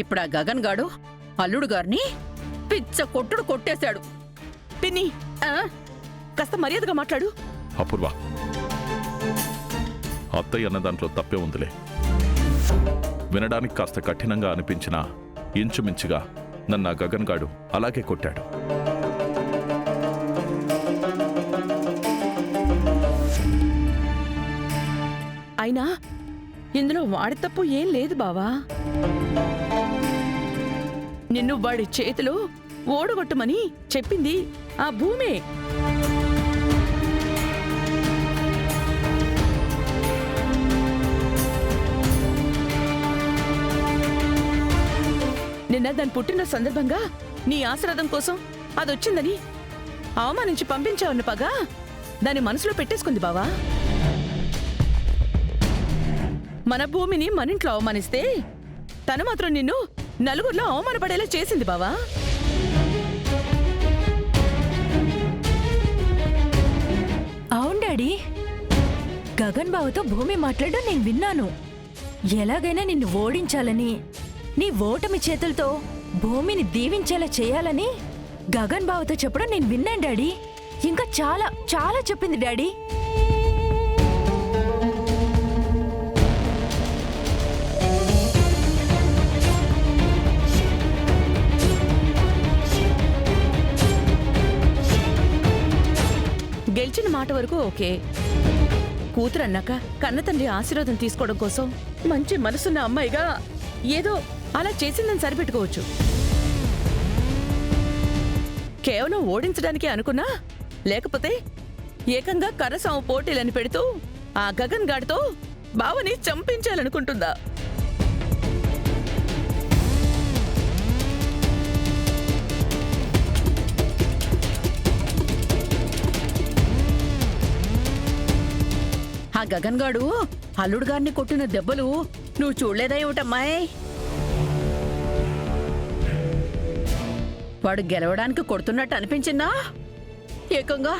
ఇప్పుడు ఆ గగన్ గాడు అల్లుడు గారిని పిచ్చ కొట్టుడు కొట్టేశాడు. పిన్ని కాస్త మర్యాదగా మాట్లాడు. అపూర్వ, అత్తయ్య అన్న దాంట్లో తప్పే ఉందిలే. వినడానికి కాస్త కఠినంగా అనిపించినా ఇంచుమించుగా నన్ను ఆ గగన్ గాడు అలాగే కొట్టాడు. అయినా ఇందులో వాడి తప్పు ఏం లేదు బావా. నిన్ను వాడి చేతిలో ఓడగొట్టమని చెప్పింది ఆ భూమే. నిన్న దాని పుట్టిన సందర్భంగా నీ ఆశీర్వాదం కోసం అదొచ్చిందని అవమానించి పంపించావన్న పగా దాని మనసులో పెట్టేసుకుంది బావా. మన భూమిని మనింట్లో అవమానిస్తే తను మాత్రం నిన్ను నలుగురిలో అవమానపడేలా చేసింది బావా. అవును డాడీ, గగన్ బావతో భూమి మాట్లాడడం నేను విన్నాను. ఎలాగైనా నిన్ను ఓడించాలని, నీ ఓటమి చేతులతో భూమిని దీవించేలా చేయాలని గగన్ బావతో చెప్పడం నేను విన్నాను డాడీ. ఇంకా చాలా చాలా చెప్పింది డాడీ. గెలిచిన మాట వరకు ఓకే. కూతురు అన్నాక కన్నతండ్రి ఆశీర్వాదం తీసుకోవడం కోసం మంచి మనసున్న అమ్మాయిగా ఏదో అలా చేసిందని సరిపెట్టుకోవచ్చు. కేవలం ఓడించడానికి అనుకున్నా, లేకపోతే ఏకంగా కర్రసాము పోటీలని పెడుతూ ఆ గగన్ గాడితో బావని చంపించాలనుకుంటుందా? ఆ గగన్ గాడు అల్లుడు గారిని కొట్టిన దెబ్బలు నువ్వు చూడలేదా ఏమిటమ్మాయి? వాడు గెలవడానికి కొడుతున్నట్టు అనిపించిందా? ఏకంగా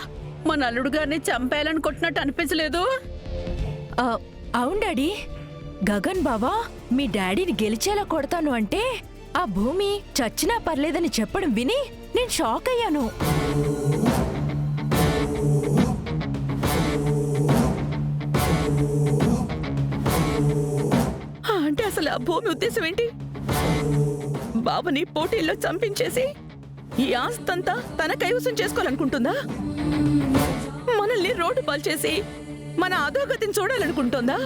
మన అల్లుడు గారిని చంపేయాలని కొట్టినట్టు అనిపించలేదు? అవును డాడీ, గగన్ బావా మీ డాడీని గెలిచేలా కొడతాను అంటే ఆ భూమి చచ్చినా పర్లేదని చెప్పడం విని నేను షాక్ అయ్యాను. అంటే అసలు ఆ భూమి ఉద్దేశం ఏంటి? బాబుని పోటీల్లో చంపించేసి ఈ ఆస్తంతా తన కైవసం చేసుకోవాలనుకుంటుందా? మనల్ని రోడ్డు పాల్చేసి మన అధోగతిని చూడాలనుకుంటుందా?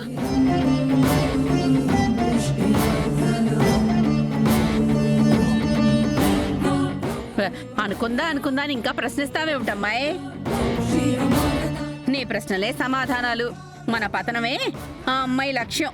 అనుకుందా అని ఇంకా ప్రశ్నిస్తావేమిటమ్మాయి? నీ ప్రశ్నలే సమాధానాలు. మన పతనమే ఆ అమ్మాయి లక్ష్యం.